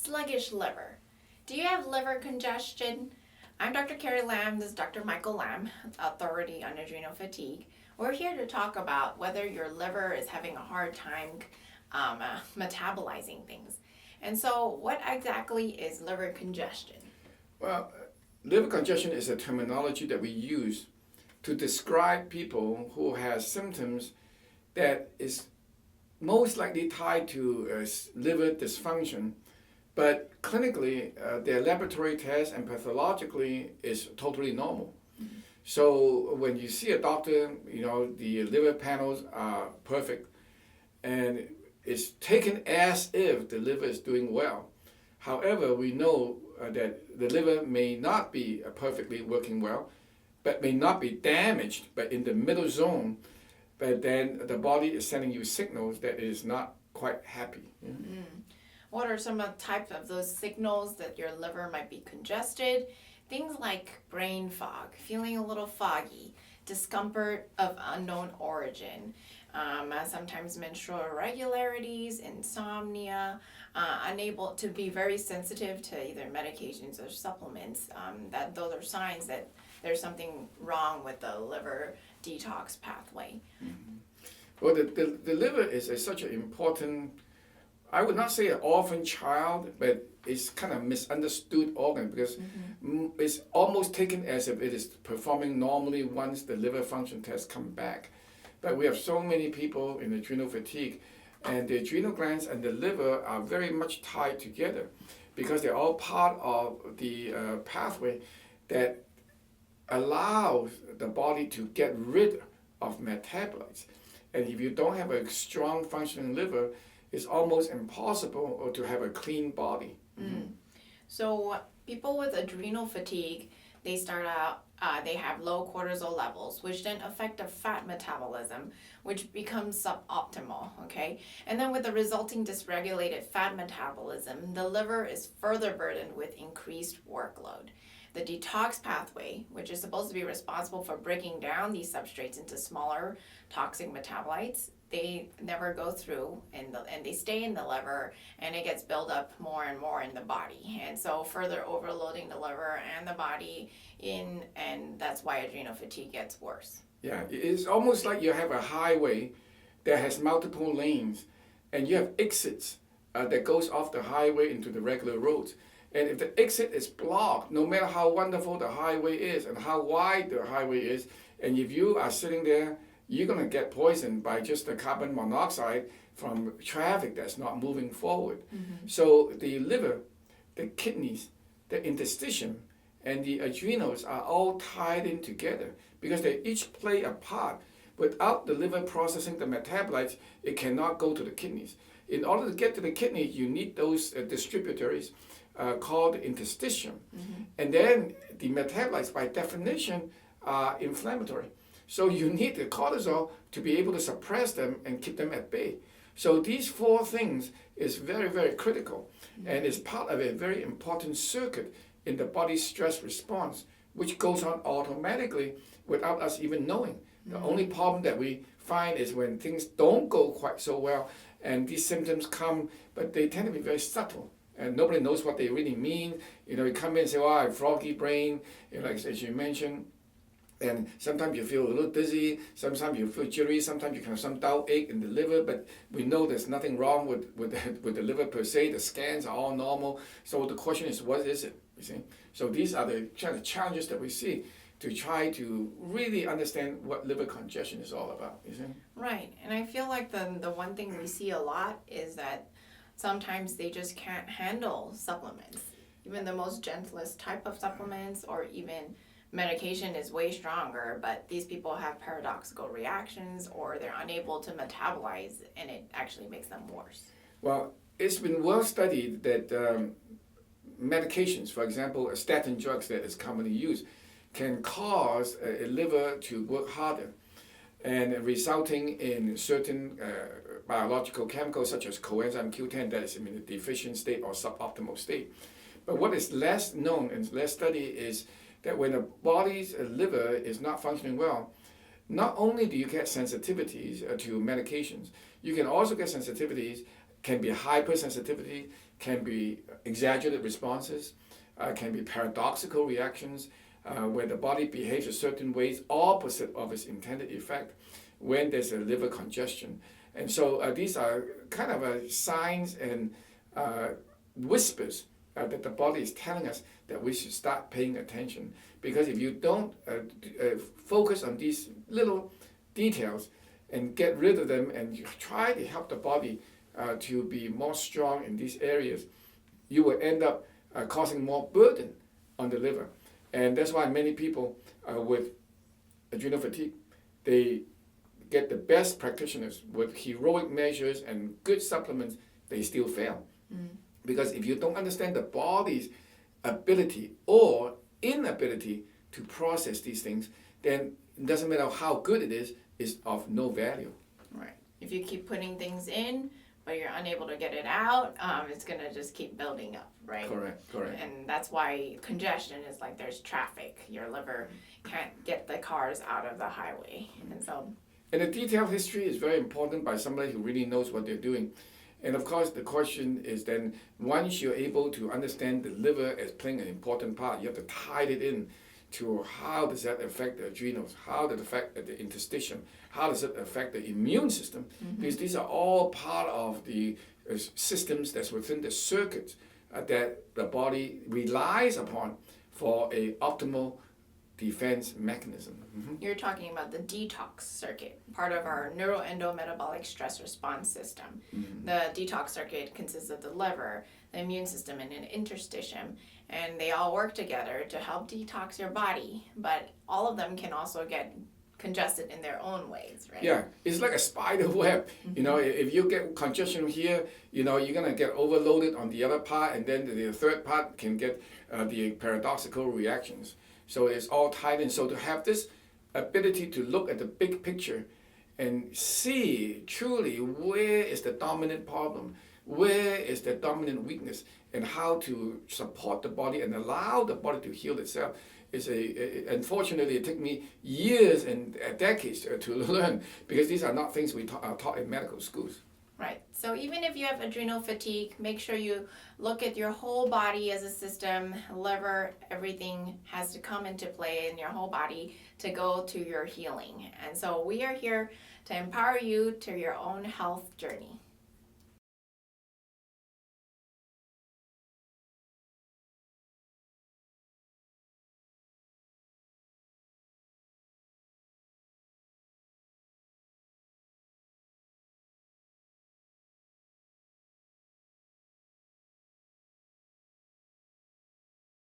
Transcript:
sluggish liver. Do you have liver congestion? I'm Dr. Carrie Lam. This is Dr. Michael Lam, authority on adrenal fatigue. We're here to talk about whether your liver is having a hard time metabolizing things. And so, what exactly is liver congestion? Well, liver congestion is a terminology that we use to describe people who have symptoms that is most likely tied to liver dysfunction, but clinically their laboratory test and pathologically is totally normal. Mm-hmm. So when you see a doctor, the liver panels are perfect and it's taken as if the liver is doing well. However, we know that the liver may not be perfectly working well, but may not be damaged, but in the middle zone, but then the body is sending you signals that it is not quite happy. Mm-hmm. What are some of the types of those signals that your liver might be congested? Things like brain fog, feeling a little foggy, discomfort of unknown origin, sometimes menstrual irregularities, insomnia, unable to be very sensitive to either medications or supplements. Those are signs that there's something wrong with the liver detox pathway. Mm-hmm. Well, the liver is such an important, I would not say an orphan child, but it's kind of misunderstood organ because it's almost taken as if it is performing normally once the liver function tests come back. But we have so many people in adrenal fatigue, and the adrenal glands and the liver are very much tied together because they're all part of the pathway that allows the body to get rid of metabolites. And if you don't have a strong functioning liver, it's almost impossible to have a clean body. Mm. So people with adrenal fatigue, they start out, they have low cortisol levels, which then affect the fat metabolism, which becomes suboptimal, okay? And then with the resulting dysregulated fat metabolism, the liver is further burdened with increased workload. The detox pathway, which is supposed to be responsible for breaking down these substrates into smaller toxic metabolites, they never go through and they stay in the liver, and it gets built up more and more in the body, and so further overloading the liver and the body and that's why adrenal fatigue gets worse. Yeah, it's almost like you have a highway that has multiple lanes and you have exits that goes off the highway into the regular roads. And if the exit is blocked, no matter how wonderful the highway is and how wide the highway is, and if you are sitting there, you're going to get poisoned by just the carbon monoxide from traffic that's not moving forward. Mm-hmm. So the liver, the kidneys, the interstitium, and the adrenals are all tied in together because they each play a part. Without the liver processing the metabolites, it cannot go to the kidneys. In order to get to the kidney, you need those distributaries called interstitium. Mm-hmm. And then the metabolites, by definition, are inflammatory. So you need the cortisol to be able to suppress them and keep them at bay. So these four things is very, very critical, and is part of a very important circuit in the body's stress response, which goes on automatically without us even knowing. The only problem that we find is when things don't go quite so well, and these symptoms come, but they tend to be very subtle. And nobody knows what they really mean. You come in and say, "Oh, I have froggy brain," as you mentioned. And sometimes you feel a little dizzy, sometimes you feel jittery, sometimes you can have some dull ache in the liver, but we know there's nothing wrong with the liver per se. The scans are all normal. So the question is, what is it? You see? So these are the kind of challenges that we see to try to really understand what liver congestion is all about. You see? Right. And I feel like the one thing we see a lot is that sometimes they just can't handle supplements. Even the most gentlest type of supplements or even medication is way stronger, but these people have paradoxical reactions or they're unable to metabolize, and it actually makes them worse. Well, it's been well studied that medications, for example, statin drugs that is commonly used, can cause a liver to work harder, and resulting in certain biological chemicals such as coenzyme Q10 that is in a deficient state or suboptimal state. But what is less known and less studied is that when a body's liver is not functioning well, not only do you get sensitivities to medications, you can also get sensitivities, can be hypersensitivity, can be exaggerated responses, can be paradoxical reactions, where the body behaves a certain way opposite of its intended effect when there's a liver congestion. And so these are kind of signs and whispers that the body is telling us that we should start paying attention. Because if you don't focus on these little details and get rid of them and you try to help the body to be more strong in these areas, you will end up causing more burden on the liver. And that's why many people with adrenal fatigue, they get the best practitioners with heroic measures and good supplements, they still fail. Because if you don't understand the body's ability or inability to process these things, then it doesn't matter how good it is, it's of no value. Right. If you keep putting things in, but you're unable to get it out, it's going to just keep building up, right? Correct. And that's why congestion is like there's traffic. Your liver can't get the cars out of the highway. And the detailed history is very important by somebody who really knows what they're doing. And of course, the question is then, once you're able to understand the liver as playing an important part, you have to tie it in to how does that affect the adrenals, how does it affect the interstitium, how does it affect the immune system, because these are all part of the systems that's within the circuits that the body relies upon for a optimal defense mechanism. You're talking about the detox circuit, part of our neuroendometabolic stress response system. The detox circuit consists of the liver, the immune system, and an interstitium, and they all work together to help detox your body, but all of them can also get congested in their own ways, right? Yeah, it's like a spider web. You know, if you get congestion here, you know, you're gonna get overloaded on the other part, and then the third part can get the paradoxical reactions. So it's all tied in. So to have this ability to look at the big picture and see truly where is the dominant problem, where is the dominant weakness, and how to support the body and allow the body to heal itself is unfortunately, it took me years and decades to learn, because these are not things we are taught in medical schools. Right. So even if you have adrenal fatigue, make sure you look at your whole body as a system. Liver, everything has to come into play in your whole body to go to your healing. And so we are here to empower you to your own health journey.